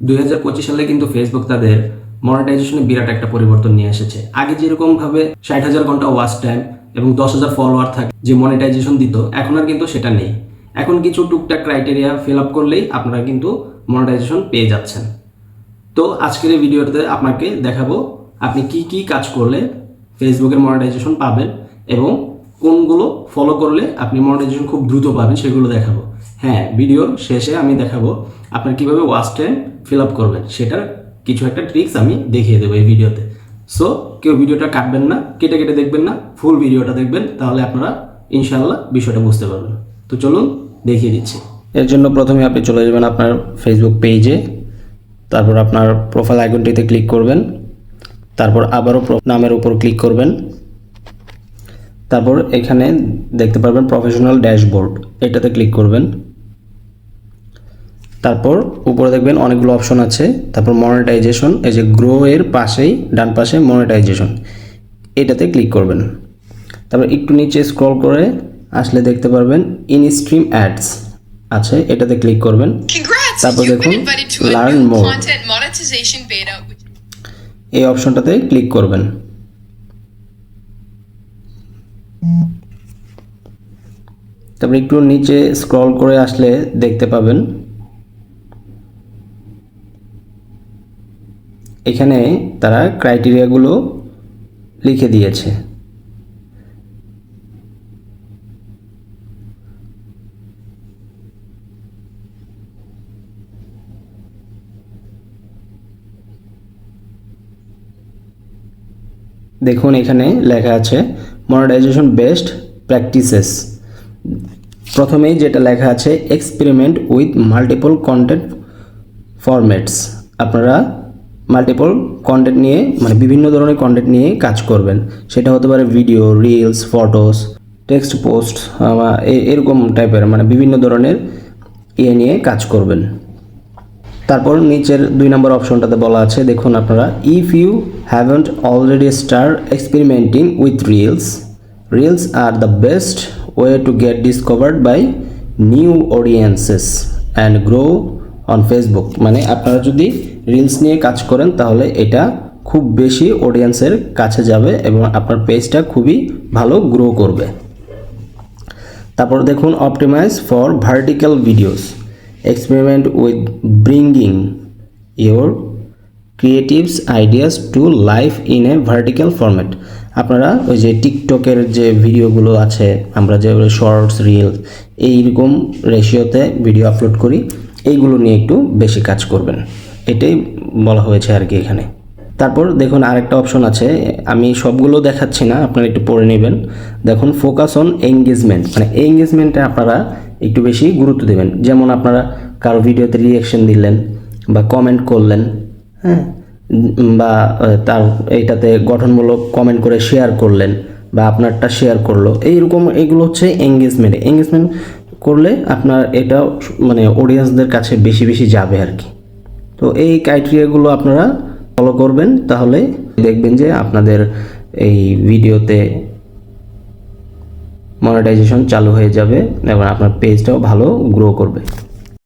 2025 সালে কিন্তু ফেসবুক তাদের মনিটাইজেশনে বিরাট একটা পরিবর্তন নিয়ে এসেছে। আগে যেরকম ভাবে 60,000 ঘন্টা ওয়াচ টাইম এবং 10,000 ফলোয়ার থাকে যে মনিটাইজেশন দিত, এখন আর কিন্তু সেটা নেই। এখন কিছু টুকটাক ক্রাইটেরিয়া ফিল আপ করলেই আপনারা কিন্তু মনিটাইজেশন পেয়ে যাচ্ছেন। তো আজকের এই ভিডিওতে আপনাকে দেখাবো আপনি কি কি কাজ করলে ফেসবুকের মনিটাইজেশন পাবেন এবং কোনগুলো ফলো করলে আপনি মনিটাইজেশন খুব দ্রুত পাবেন সেগুলো দেখাবো। হ্যাঁ, ভিডিওর শেষে আমি দেখাবো আপনার কিভাবে ওয়াচ টাইম ফিল আপ করবেন, সেটার কিছু একটা ট্রিক্স আমি দেখিয়ে দেবো এই ভিডিওতে। সো কেউ ভিডিওটা কাটবেন না, কেটে কেটে দেখবেন না, ফুল ভিডিওটা দেখবেন, তাহলে আপনারা ইনশাআল্লাহ বিষয়টা বুঝতে পারবেন। তো চলুন দেখিয়ে দিচ্ছি। এর জন্য প্রথমে আপনি চলে যাবেন আপনার ফেসবুক পেজে, তারপর আপনার প্রোফাইল আইকনটিতে ক্লিক করবেন, তারপর আবারও নামের উপর ক্লিক করবেন, তারপর এখানে দেখতে পারবেন প্রফেশনাল ড্যাশবোর্ড, এটাতে ক্লিক করবেন। তারপর উপরে দেখবেন অনেকগুলো অপশন আছে, তারপর মনিটাইজেশন, এই যে গ্রো এর পাশেই ডান পাশে মনিটাইজেশন, এটাতে ক্লিক করবেন। তারপর একটু নিচে স্ক্রল করে আসলে দেখতে পারবেন ইন স্ট্রিম অ্যাডস আছে, এটাতে ক্লিক করবেন। তারপর দেখুন লার্ন মোর, এই অপশনটাতে ক্লিক করবেন। তারপর একটু নিচে স্ক্রল করে আসলে দেখতে পাবেন এখানে তারা ক্রাইটেরিয়াগুলো লিখে দিয়েছে। দেখুন এখানে লেখা আছে মনিটাইজেশন বেস্ট প্র্যাকটিসেস। প্রথমেই যেটা লেখা আছে experiment with multiple content formats, আপনারা মাল্টিপল কন্টেন্ট নিয়ে মানে বিভিন্ন ধরনের কন্টেন্ট নিয়ে কাজ করবেন। সেটা হতে পারে video, reels, photos, text post, এরকম টাইপের মানে বিভিন্ন ধরনের নিয়ে কাজ করবেন। তারপর নিচের 2 নম্বর অপশনটাতে বলা আছে, দেখুন আপনারা, if you haven't already start experimenting with reels are the best way to get discovered by new audiences and grow on Facebook. মানে আপনারা যদি রিলস নিয়ে কাজ করেন তাহলে এটা খুব বেশি অডিয়েন্সের কাছে যাবে এবং আপনার পেজটা খুবই ভালো গ্রো করবে। তারপর দেখুন optimise for vertical videos, experiment with bringing your creatives ideas to life in a vertical format। আপনারা ওই যে টিকটকের যে ভিডিওগুলো আছে, আমরা যে শর্টস, রিল এইরকম রেশিওতে ভিডিও আপলোড করি, এইগুলো নিয়ে একটু বেশি কাজ করবেন, এটাই বলা হয়েছে আর কি এখানে। তারপর দেখুন আরেকটা অপশন আছে, আমি সবগুলো দেখাচ্ছি না, আপনারা একটু পড়ে নেবেন। দেখুন ফোকাস অন এঙ্গেজমেন্ট, মানে এঙ্গেজমেন্টে আপনারা একটু বেশি গুরুত্ব দেবেন। যেমন আপনারা কারো ভিডিওতে রিঅ্যাকশন দিলেন বা কমেন্ট করলেন, হ্যাঁ, বা তার এইটাতে গঠনমূলক কমেন্ট করে শেয়ার করলেন বা আপনারটা শেয়ার করলো, এইরকম এইগুলো হচ্ছে এঙ্গেজমেন্ট করলে আপনার এটা মানে অডিয়েন্সদের কাছে বেশি বেশি যাবে আর কি। তো এই ক্রাইটেরিয়াগুলো আপনারা ফলো করবেন, তাহলে দেখবেন যে আপনাদের এই ভিডিওতে মনিটাইজেশন চালু হয়ে যাবে এবং আপনার পেজটাও ভালো গ্রো করবে।